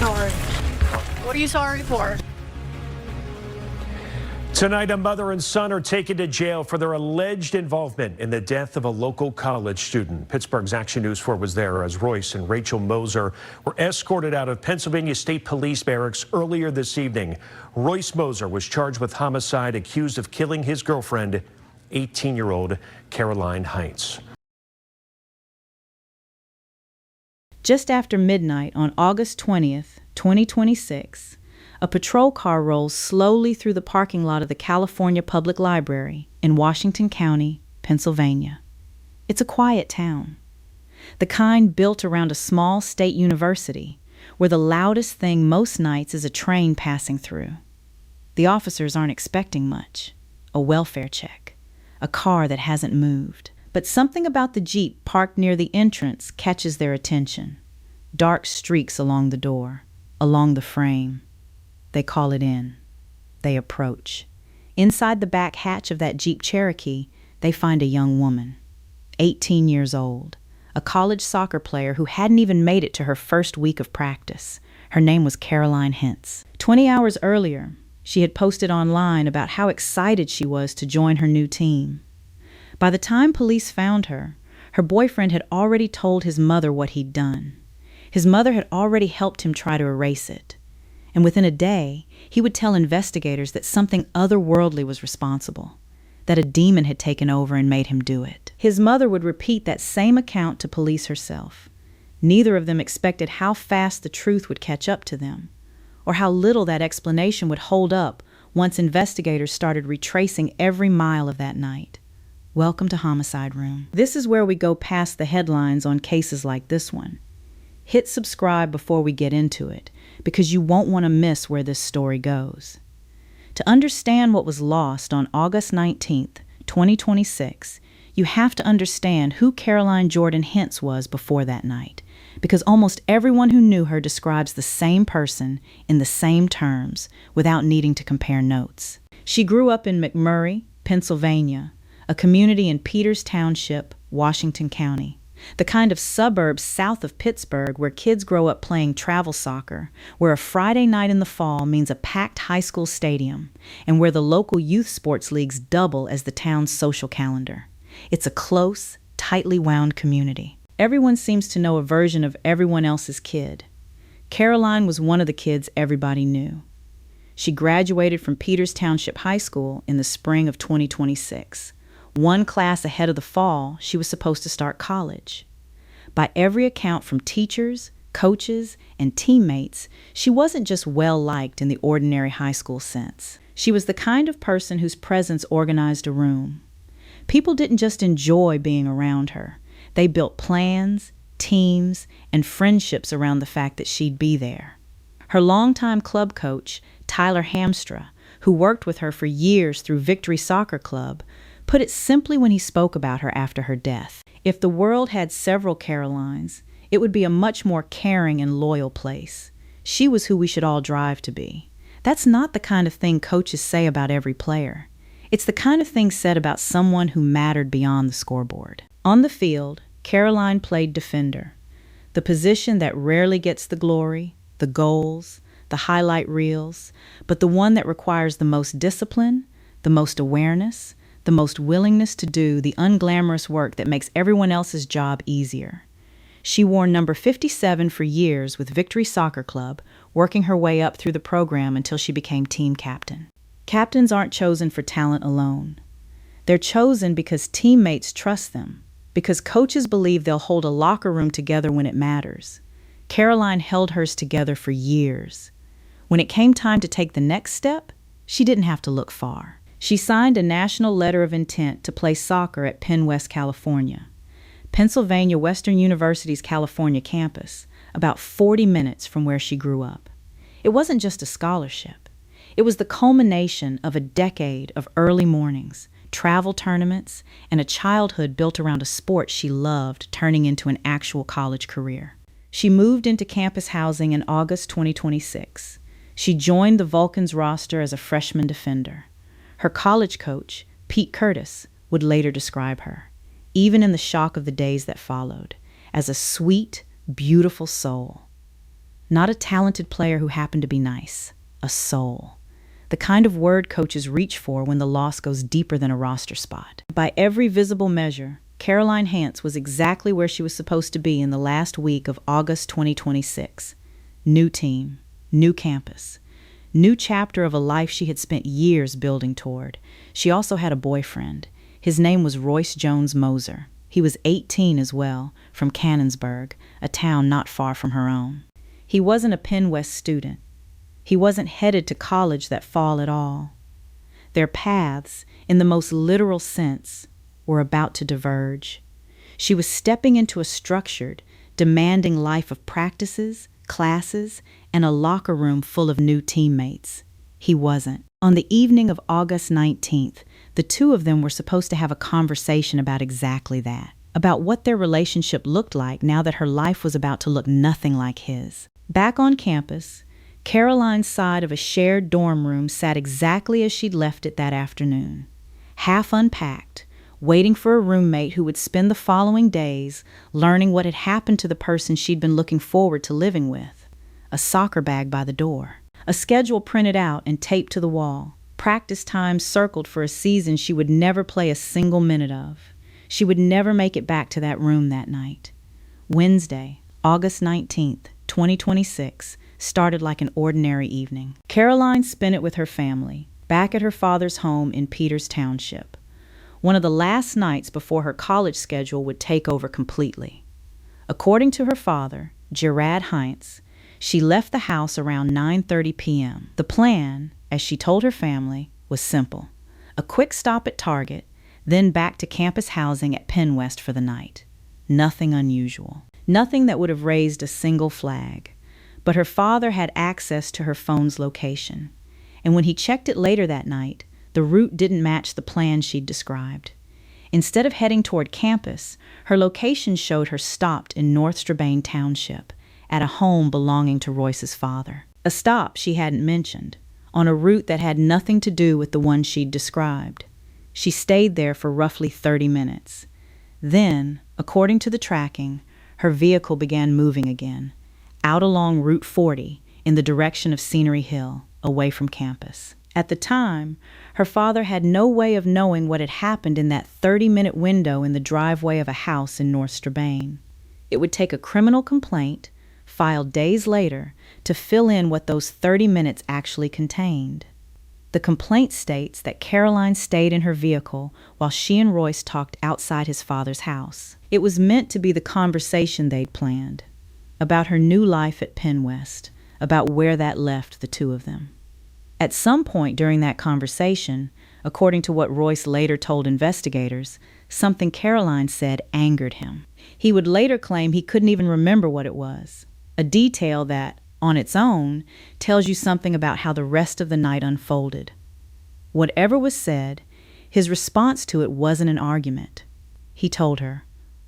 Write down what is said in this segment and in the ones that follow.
sorry. What are you sorry for? Tonight, a mother and son are taken to jail for their alleged involvement in the death of a local college student. Pittsburgh's Action News 4 was there as Royce and Rachel Moser were escorted out of Pennsylvania State Police barracks earlier this evening. Royce Moser was charged with homicide, accused of killing his girlfriend, 18-year-old Karoline Heintz. Just after midnight on August 20th, 2026, a patrol car rolls slowly through the parking lot of the California Public Library in Washington County, Pennsylvania. It's a quiet town, the kind built around a small state university, where the loudest thing most nights is a train passing through. The officers aren't expecting much: a welfare check, a car that hasn't moved. But something about the Jeep parked near the entrance catches their attention. Dark streaks along the door, along the frame. They call it in. They approach. Inside the back hatch of that Jeep Cherokee, they find a young woman, 18 years old, a college soccer player who hadn't even made it to her first week of practice. Her name was Karoline Heintz. 20 hours earlier, she had posted online about how excited she was to join her new team. By the time police found her, her boyfriend had already told his mother what he'd done. His mother had already helped him try to erase it. And within a day, he would tell investigators that something otherworldly was responsible, that a demon had taken over and made him do it. His mother would repeat that same account to police herself. Neither of them expected how fast the truth would catch up to them, or how little that explanation would hold up once investigators started retracing every mile of that night. Welcome to Homicide Room. This is where we go past the headlines on cases like this one. Hit subscribe before we get into it, because you won't want to miss where this story goes. To understand what was lost on August 19th, 2026, you have to understand who Karoline Jordan Heintz was before that night, because almost everyone who knew her describes the same person in the same terms without needing to compare notes. She grew up in McMurray, Pennsylvania, a community in Peters Township, Washington County. The kind of suburbs south of Pittsburgh where kids grow up playing travel soccer, where a Friday night in the fall means a packed high school stadium, and where the local youth sports leagues double as the town's social calendar. It's a close, tightly wound community. Everyone seems to know a version of everyone else's kid. Karoline was one of the kids everybody knew. She graduated from Peters Township High School in the spring of 2026. One class ahead of the fall, she was supposed to start college. By every account from teachers, coaches, and teammates, she wasn't just well-liked in the ordinary high school sense. She was the kind of person whose presence organized a room. People didn't just enjoy being around her. They built plans, teams, and friendships around the fact that she'd be there. Her longtime club coach, Tyler Hamstra, who worked with her for years through Victory Soccer Club, put it simply when he spoke about her after her death. If the world had several Karolines, it would be a much more caring and loyal place. She was who we should all drive to be. That's not the kind of thing coaches say about every player. It's the kind of thing said about someone who mattered beyond the scoreboard. On the field, Karoline played defender, the position that rarely gets the glory, the goals, the highlight reels, but the one that requires the most discipline, the most awareness, the most willingness to do the unglamorous work that makes everyone else's job easier. She wore number 57 for years with Victory Soccer Club, working her way up through the program until she became team captain. Captains aren't chosen for talent alone. They're chosen because teammates trust them, because coaches believe they'll hold a locker room together when it matters. Karoline held hers together for years. When it came time to take the next step, she didn't have to look far. She signed a national letter of intent to play soccer at PennWest California, Pennsylvania Western University's California campus, about 40 minutes from where she grew up. It wasn't just a scholarship. It was the culmination of a decade of early mornings, travel tournaments, and a childhood built around a sport she loved turning into an actual college career. She moved into campus housing in August 2026. She joined the Vulcans roster as a freshman defender. Her college coach, Pete Curtis, would later describe her, even in the shock of the days that followed, as a sweet, beautiful soul. Not a talented player who happened to be nice. A soul. The kind of word coaches reach for when the loss goes deeper than a roster spot. By every visible measure, Karoline Heintz was exactly where she was supposed to be in the last week of August 2026. New team, new campus, new chapter of a life she had spent years building toward. She also had a boyfriend. His name was Royce Moser. He was 18 as well, from Canonsburg, a town not far from her own. He wasn't a PennWest student. He wasn't headed to college that fall at all. Their paths, in the most literal sense, were about to diverge. She was stepping into a structured, demanding life of practices, classes, and a locker room full of new teammates. He wasn't. On the evening of August 19th, the two of them were supposed to have a conversation about exactly that, about what their relationship looked like now that her life was about to look nothing like his. Back on campus, Karoline's side of a shared dorm room sat exactly as she'd left it that afternoon, half unpacked, waiting for a roommate who would spend the following days learning what had happened to the person she'd been looking forward to living with. A soccer bag by the door, a schedule printed out and taped to the wall, practice times circled for a season she would never play a single minute of. She would never make it back to that room that night. Wednesday, August 19th, 2026, started like an ordinary evening. Karoline spent it with her family, back at her father's home in Peters Township. One of the last nights before her college schedule would take over completely. According to her father, Karoline Heintz, she left the house around 9:30 p.m. The plan, as she told her family, was simple. A quick stop at Target, then back to campus housing at PennWest for the night. Nothing unusual. Nothing that would have raised a single flag. But her father had access to her phone's location. And when he checked it later that night, the route didn't match the plan she'd described. Instead of heading toward campus, her location showed her stopped in North Strabane Township, at a home belonging to Royce's father. A stop she hadn't mentioned, on a route that had nothing to do with the one she'd described. She stayed there for roughly 30 minutes. Then, according to the tracking, her vehicle began moving again, out along Route 40 in the direction of Scenery Hill, away from campus. At the time, her father had no way of knowing what had happened in that 30-minute window in the driveway of a house in North Strabane. It would take a criminal complaint, filed days later, to fill in what those 30 minutes actually contained. The complaint states that Karoline stayed in her vehicle while she and Royce talked outside his father's house. It was meant to be the conversation they'd planned, about her new life at PennWest, about where that left the two of them. At some point during that conversation, according to what Royce later told investigators, something Karoline said angered him. He would later claim he couldn't even remember what it was, a detail that, on its own, tells you something about how the rest of the night unfolded. Whatever was said, his response to it wasn't an argument. He told her,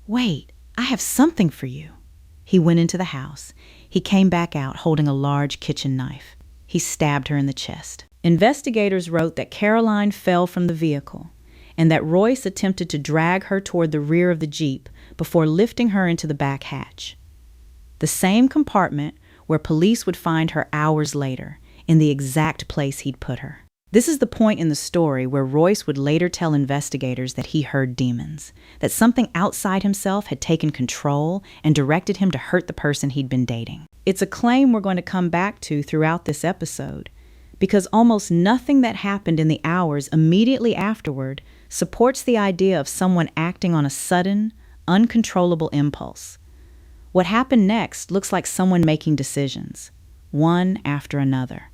"Wait, I have something for you." He went into the house. He came back out holding a large kitchen knife. He stabbed her in the chest. Investigators wrote that Karoline fell from the vehicle and that Royce attempted to drag her toward the rear of the Jeep before lifting her into the back hatch, the same compartment where police would find her hours later, in the exact place he'd put her. This is the point in the story where Royce would later tell investigators that he heard demons, that something outside himself had taken control and directed him to hurt the person he'd been dating. It's a claim we're going to come back to throughout this episode, because almost nothing that happened in the hours immediately afterward supports the idea of someone acting on a sudden, uncontrollable impulse. What happened next looks like someone making decisions, one after another.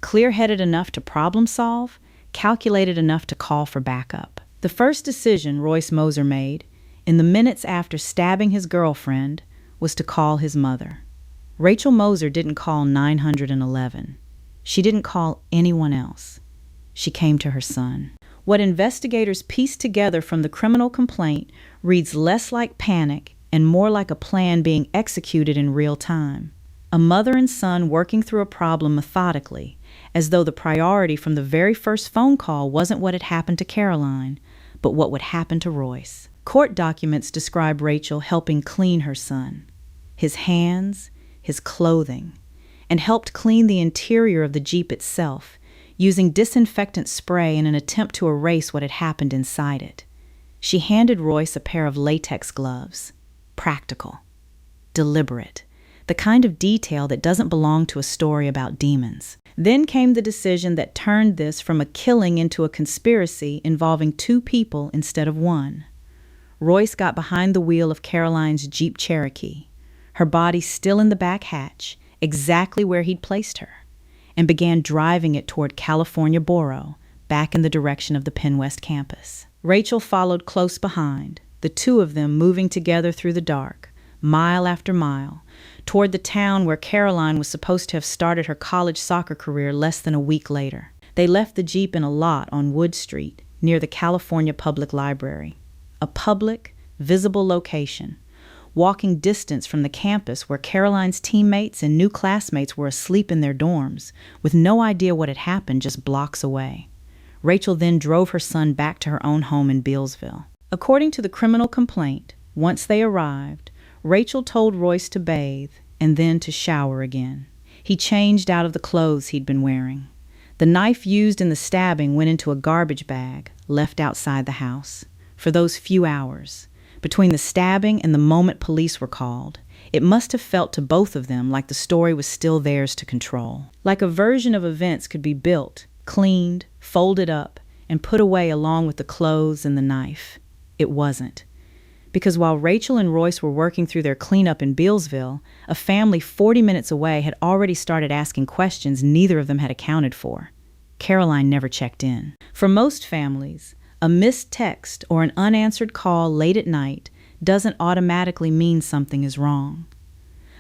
Clear-headed enough to problem solve, calculated enough to call for backup. The first decision Royce Moser made, in the minutes after stabbing his girlfriend, was to call his mother. Rachel Moser didn't call 911. She didn't call anyone else. She came to her son. What investigators pieced together from the criminal complaint reads less like panic and more like a plan being executed in real time. A mother and son working through a problem methodically, as though the priority from the very first phone call wasn't what had happened to Karoline, but what would happen to Royce. Court documents describe Rachel helping clean her son. His hands, his clothing, and helped clean the interior of the Jeep itself, using disinfectant spray in an attempt to erase what had happened inside it. She handed Royce a pair of latex gloves. Practical. Deliberate. The kind of detail that doesn't belong to a story about demons. Then came the decision that turned this from a killing into a conspiracy involving two people instead of one. Royce got behind the wheel of Karoline's Jeep Cherokee, her body still in the back hatch, exactly where he'd placed her, and began driving it toward California Borough, back in the direction of the PennWest campus. Rachel followed close behind, the two of them moving together through the dark, mile after mile, toward the town where Karoline was supposed to have started her college soccer career less than a week later. They left the Jeep in a lot on Wood Street, near the California Public Library, a public, visible location, walking distance from the campus where Karoline's teammates and new classmates were asleep in their dorms, with no idea what had happened just blocks away. Rachel then drove her son back to her own home in Bealsville. According to the criminal complaint, once they arrived, Rachel told Royce to bathe and then to shower again. He changed out of the clothes he'd been wearing. The knife used in the stabbing went into a garbage bag left outside the house. For those few hours, between the stabbing and the moment police were called, it must have felt to both of them like the story was still theirs to control. Like a version of events could be built, cleaned, folded up, and put away along with the clothes and the knife. It wasn't. Because while Rachel and Royce were working through their cleanup in Bealsville, a family 40 minutes away had already started asking questions neither of them had accounted for. Karoline never checked in. For most families, a missed text or an unanswered call late at night doesn't automatically mean something is wrong.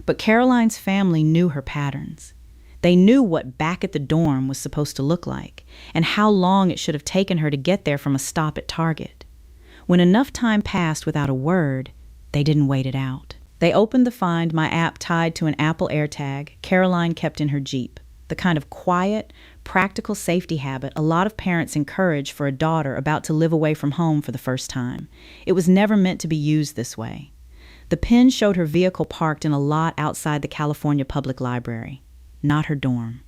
But Karoline's family knew her patterns. They knew what back at the dorm was supposed to look like, and how long it should have taken her to get there from a stop at Target. When enough time passed without a word, they didn't wait it out. They opened the Find My app tied to an Apple AirTag Karoline kept in her Jeep, the kind of quiet, practical safety habit a lot of parents encourage for a daughter about to live away from home for the first time. It was never meant to be used this way. The pin showed her vehicle parked in a lot outside the California Public Library. Not her dorm.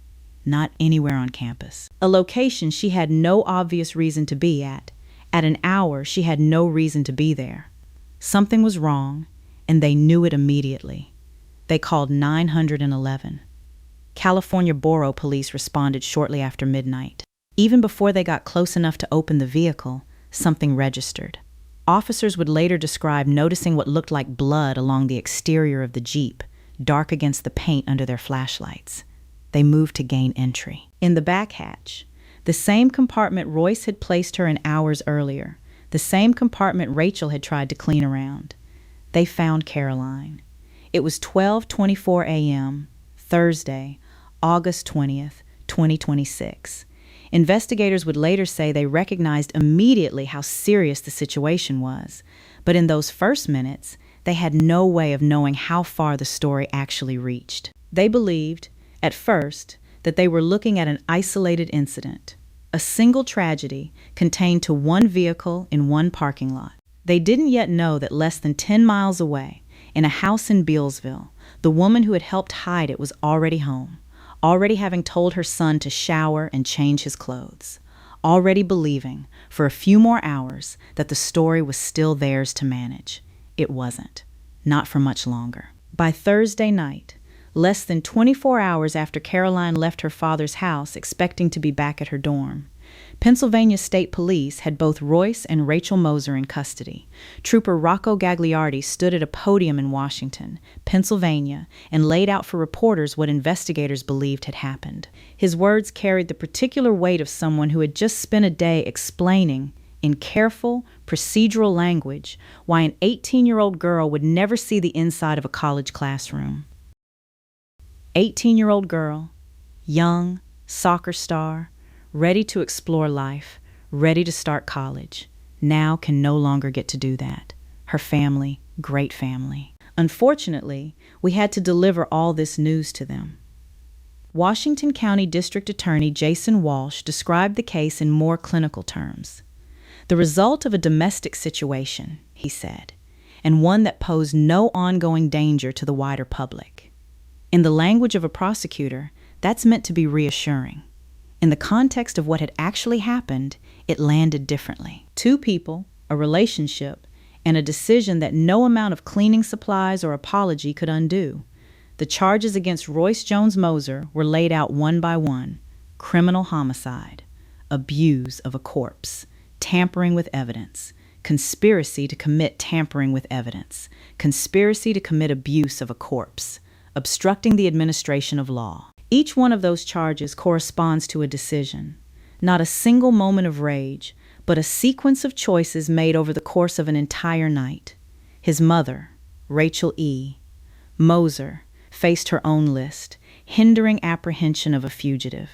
Not anywhere on campus. A location she had no obvious reason to be at. At an hour she had no reason to be there. Something was wrong, and they knew it immediately. They called 911. California Borough Police responded shortly after midnight. Even before they got close enough to open the vehicle, something registered. Officers would later describe noticing what looked like blood along the exterior of the Jeep, dark against the paint under their flashlights. They moved to gain entry. In the back hatch, the same compartment Royce had placed her in hours earlier, the same compartment Rachel had tried to clean around, they found Karoline. It was 12:24 a.m., Thursday, August 20th, 2026. Investigators would later say they recognized immediately how serious the situation was, but in those first minutes, they had no way of knowing how far the story actually reached. They believed, at first, that they were looking at an isolated incident, a single tragedy contained to one vehicle in one parking lot. They didn't yet know that less than 10 miles away, in a house in Bealsville, the woman who had helped hide it was already home, already having told her son to shower and change his clothes, already believing, for a few more hours, that the story was still theirs to manage. It wasn't. Not for much longer. By Thursday night, less than 24 hours after Karoline left her father's house expecting to be back at her dorm, Pennsylvania State Police had both Royce and Rachel Moser in custody. Trooper Rocco Gagliardi stood at a podium in Washington, Pennsylvania, and laid out for reporters what investigators believed had happened. His words carried the particular weight of someone who had just spent a day explaining, in careful, procedural language, why an 18-year-old girl would never see the inside of a college classroom. 18-year-old girl, young, soccer star, ready to explore life, ready to start college, now can no longer get to do that. Her family, great family. Unfortunately, we had to deliver all this news to them. Washington County District Attorney Jason Walsh described the case in more clinical terms. The result of a domestic situation, he said, and one that posed no ongoing danger to the wider public. In the language of a prosecutor, that's meant to be reassuring. In the context of what had actually happened, it landed differently. Two people, a relationship, and a decision that no amount of cleaning supplies or apology could undo. The charges against Royce Jones Moser were laid out one by one: criminal homicide, abuse of a corpse, tampering with evidence, conspiracy to commit tampering with evidence, conspiracy to commit abuse of a corpse, obstructing the administration of law. Each one of those charges corresponds to a decision, not a single moment of rage, but a sequence of choices made over the course of an entire night. His mother, Rachel E. Moser, faced her own list: hindering apprehension of a fugitive,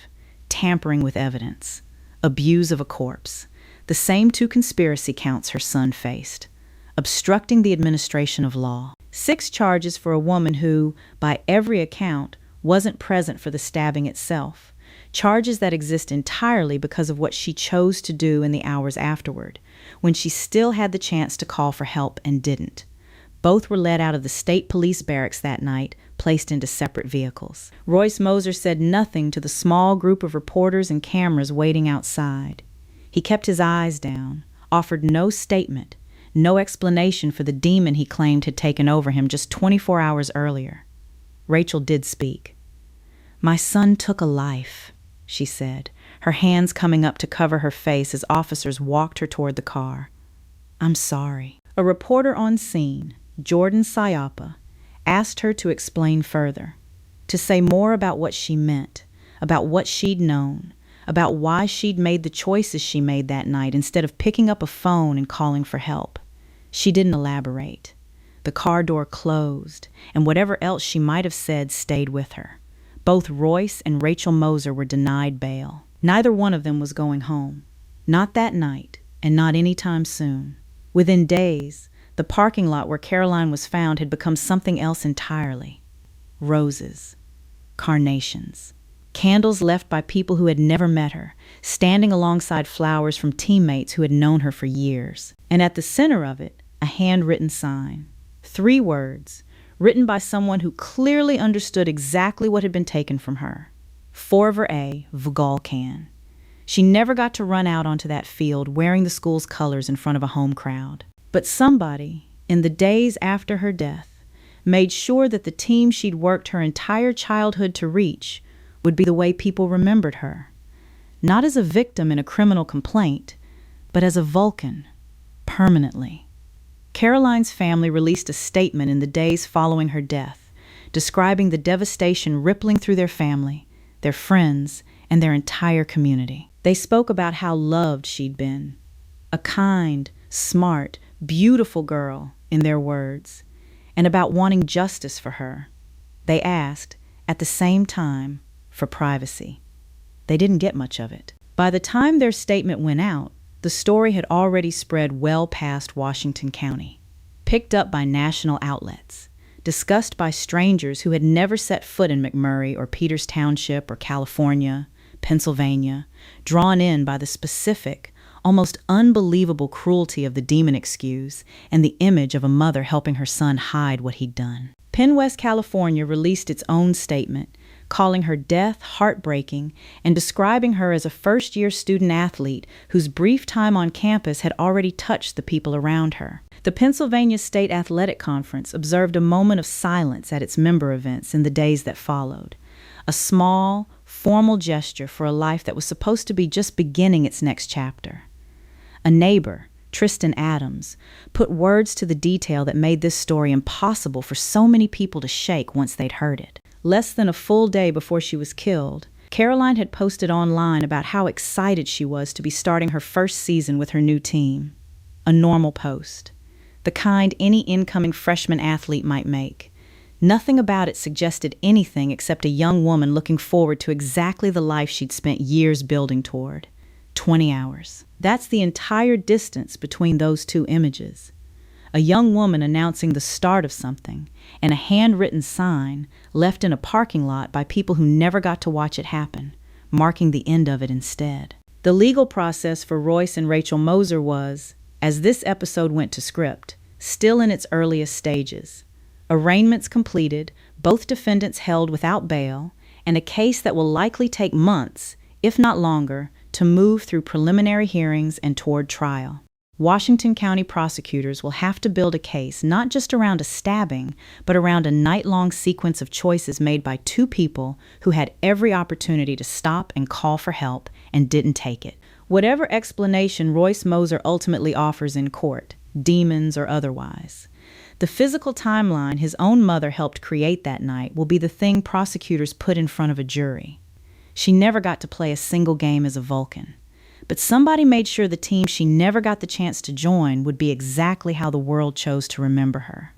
tampering with evidence, abuse of a corpse. The same two conspiracy counts her son faced: obstructing the administration of law. 6 charges for a woman who, by every account, wasn't present for the stabbing itself. Charges that exist entirely because of what she chose to do in the hours afterward, when she still had the chance to call for help and didn't. Both were led out of the state police barracks that night, placed into separate vehicles. Royce Moser said nothing to the small group of reporters and cameras waiting outside. He kept his eyes down, offered no statement, no explanation for the demon he claimed had taken over him just 24 hours earlier. Rachel did speak. "My son took a life," she said, her hands coming up to cover her face as officers walked her toward the car. "I'm sorry." A reporter on scene, Jordan Sayapa, asked her to explain further, to say more about what she meant, about what she'd known, about why she'd made the choices she made that night instead of picking up a phone and calling for help. She didn't elaborate. The car door closed, and whatever else she might have said stayed with her. Both Royce and Rachel Moser were denied bail. Neither one of them was going home. Not that night, and not any time soon. Within days, the parking lot where Karoline was found had become something else entirely. Roses, carnations, candles left by people who had never met her, standing alongside flowers from teammates who had known her for years. And at the center of it, a handwritten sign. 3 words, written by someone who clearly understood exactly what had been taken from her. Forver A. Vgalkan. She never got to run out onto that field wearing the school's colors in front of a home crowd. But somebody, in the days after her death, made sure that the team she'd worked her entire childhood to reach would be the way people remembered her. Not as a victim in a criminal complaint, but as a Vulcan, permanently. Karoline's family released a statement in the days following her death, describing the devastation rippling through their family, their friends, and their entire community. They spoke about how loved she'd been. A kind, smart, beautiful girl, in their words, and about wanting justice for her. They asked, at the same time, for privacy. They didn't get much of it. By the time their statement went out, the story had already spread well past Washington County, picked up by national outlets, discussed by strangers who had never set foot in McMurray or Peters Township or California, Pennsylvania, drawn in by the specific, almost unbelievable cruelty of the demon excuse and the image of a mother helping her son hide what he'd done. PennWest California released its own statement, calling her death heartbreaking and describing her as a first-year student athlete whose brief time on campus had already touched the people around her. The Pennsylvania State Athletic Conference observed a moment of silence at its member events in the days that followed, a small, formal gesture for a life that was supposed to be just beginning its next chapter. A neighbor, Tristan Adams, put words to the detail that made this story impossible for so many people to shake once they'd heard it. Less than a full day before she was killed, Karoline had posted online about how excited she was to be starting her first season with her new team. A normal post, the kind any incoming freshman athlete might make. Nothing about it suggested anything except a young woman looking forward to exactly the life she'd spent years building toward. 20 hours. That's the entire distance between those two images. A young woman announcing the start of something, and a handwritten sign left in a parking lot by people who never got to watch it happen, marking the end of it instead. The legal process for Royce and Rachel Moser was, as this episode went to script, still in its earliest stages. Arraignments completed, both defendants held without bail, and a case that will likely take months, if not longer, to move through preliminary hearings and toward trial. Washington County prosecutors will have to build a case not just around a stabbing, but around a night-long sequence of choices made by two people who had every opportunity to stop and call for help and didn't take it. Whatever explanation Royce Moser ultimately offers in court, demons or otherwise, the physical timeline his own mother helped create that night will be the thing prosecutors put in front of a jury. She never got to play a single game as a Vulcan. But somebody made sure the team she never got the chance to join would be exactly how the world chose to remember her.